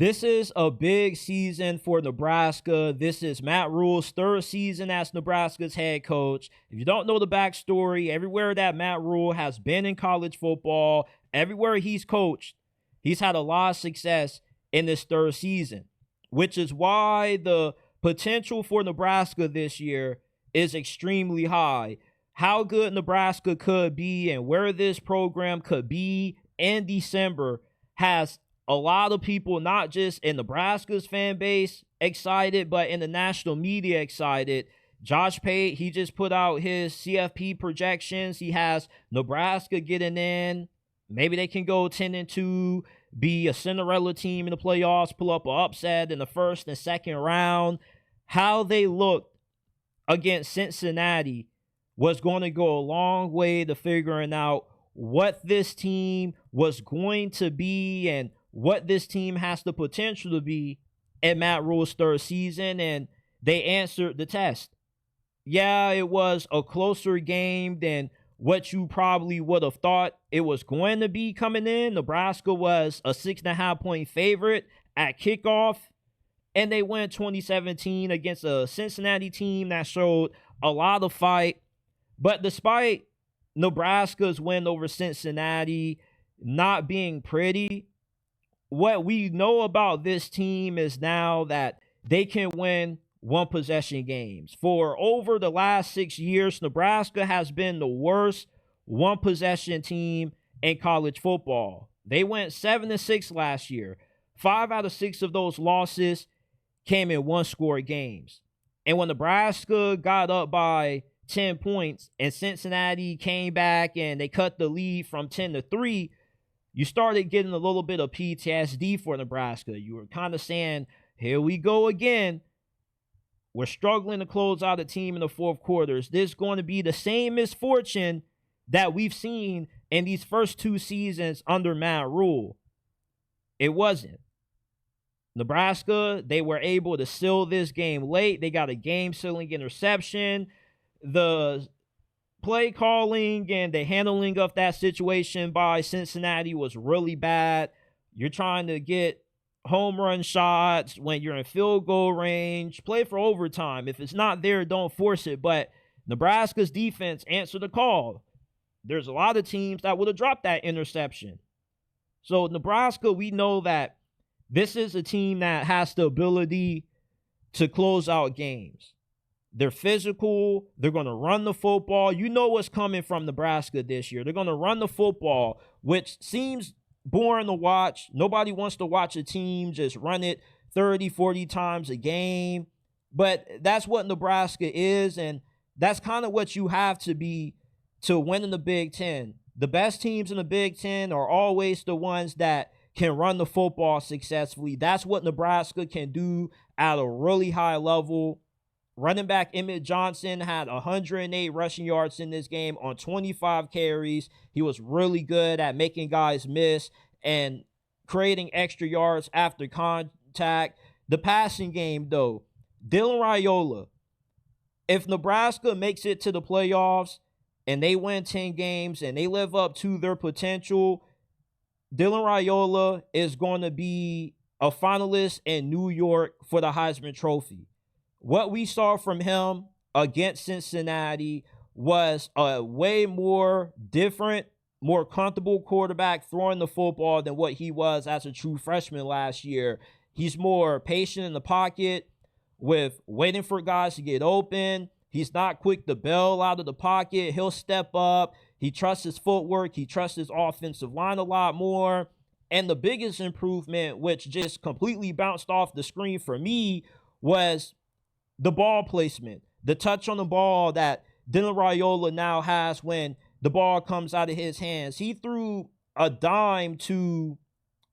This is a big season for Nebraska. This is Matt Rhule's third season as Nebraska's head coach. If you don't know the backstory, everywhere that Matt Rhule has been in college football, everywhere he's coached, he's had a lot of success in this third season, which is why the potential for Nebraska this year is extremely high. How good Nebraska could be and where this program could be in December has a lot of people, not just in Nebraska's fan base, excited, but in the national media excited. Josh Pate, he just put out his CFP projections. He has Nebraska getting in. Maybe they can go 10-2, be a Cinderella team in the playoffs, pull up an upset in the first and second round. How they looked against Cincinnati was going to go a long way to figuring out what this team was going to be and what this team has the potential to be in Matt Rhule's third season, and they answered the test. Yeah, it was a closer game than what you probably would have thought it was going to be coming in. Nebraska was a 6.5-point favorite at kickoff, and they went 2017 against a Cincinnati team that showed a lot of fight. But despite Nebraska's win over Cincinnati not being pretty, what we know about this team is now that they can win one-possession games. For over the last 6 years, Nebraska has been the worst one-possession team in college football. They went 7-6 last year. 5 out of 6 of those losses came in one-score games. And when Nebraska got up by 10 points and Cincinnati came back and they cut the lead from 10-3, you started getting a little bit of PTSD for Nebraska. You were kind of saying, here we go again. We're struggling to close out a team in the fourth quarter. Is this going to be the same misfortune that we've seen in these first 2 seasons under Matt Rhule? It wasn't. Nebraska, they were able to seal this game late. They got a game-sealing interception. The play calling and the handling of that situation by Cincinnati was really bad. You're trying to get home run shots when you're in field goal range. Play for overtime. If it's not there, don't force it. But Nebraska's defense answered the call. There's a lot of teams that would have dropped that interception. So Nebraska, we know that this is a team that has the ability to close out games. They're physical. They're going to run the football. You know what's coming from Nebraska this year. They're going to run the football, which seems boring to watch. Nobody wants to watch a team just run it 30, 40 times a game. But that's what Nebraska is, and that's kind of what you have to be to win in the Big Ten. The best teams in the Big Ten are always the ones that can run the football successfully. That's what Nebraska can do at a really high level. Running back Emmett Johnson had 108 rushing yards in this game on 25 carries. He was really good at making guys miss and creating extra yards after contact. The passing game, though, Dylan Raiola, if Nebraska makes it to the playoffs and they win 10 games and they live up to their potential, Dylan Raiola is going to be a finalist in New York for the Heisman Trophy. What we saw from him against Cincinnati was a way more different, more comfortable quarterback throwing the football than what he was as a true freshman last year. He's more patient in the pocket with waiting for guys to get open. He's not quick to bail out of the pocket. He'll step up. He trusts his footwork. He trusts his offensive line a lot more. And the biggest improvement, which just completely bounced off the screen for me, was the ball placement, the touch on the ball that Dylan Raiola now has when the ball comes out of his hands. He threw a dime to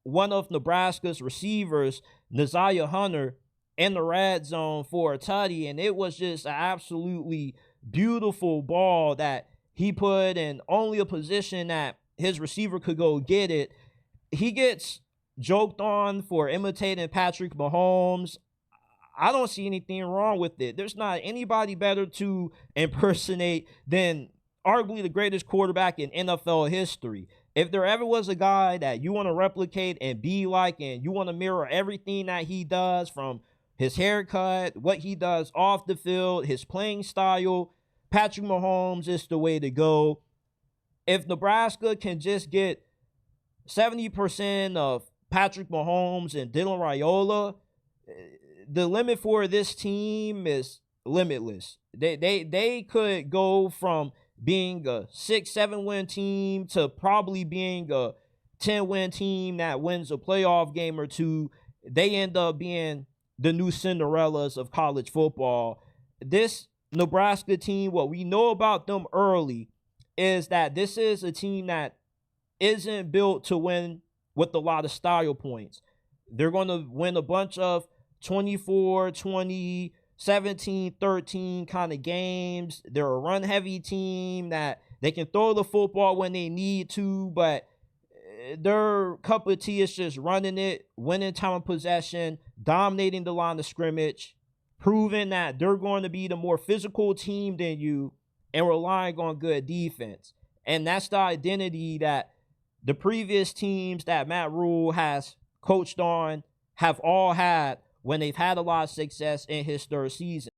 one of Nebraska's receivers, Naziah Hunter, in the red zone for a tutty, and it was just an absolutely beautiful ball that he put in only a position that his receiver could go get it. He gets joked on for imitating Patrick Mahomes. I don't see anything wrong with it. There's not anybody better to impersonate than arguably the greatest quarterback in NFL history. if there ever was a guy that you want to replicate and be like, and you want to mirror everything that he does, from his haircut, what he does off the field, his playing style, Patrick Mahomes is the way to go. If Nebraska can just get 70% of Patrick Mahomes and Dylan Raiola, the limit for this team is limitless. They could go from being a 6-7 win team to probably being a 10-win team that wins a playoff game or two. They end up being the new Cinderellas of college football. This Nebraska team, what we know about them early is that this is a team that isn't built to win with a lot of style points. They're going to win a bunch of 24-20, 17-13 kind of games. They're a run-heavy team that they can throw the football when they need to, but their cup of tea is just running it, winning time of possession, dominating the line of scrimmage, proving that they're going to be the more physical team than you, and relying on good defense. And that's the identity that the previous teams that Matt Rhule has coached on have all had when they've had a lot of success in his third season.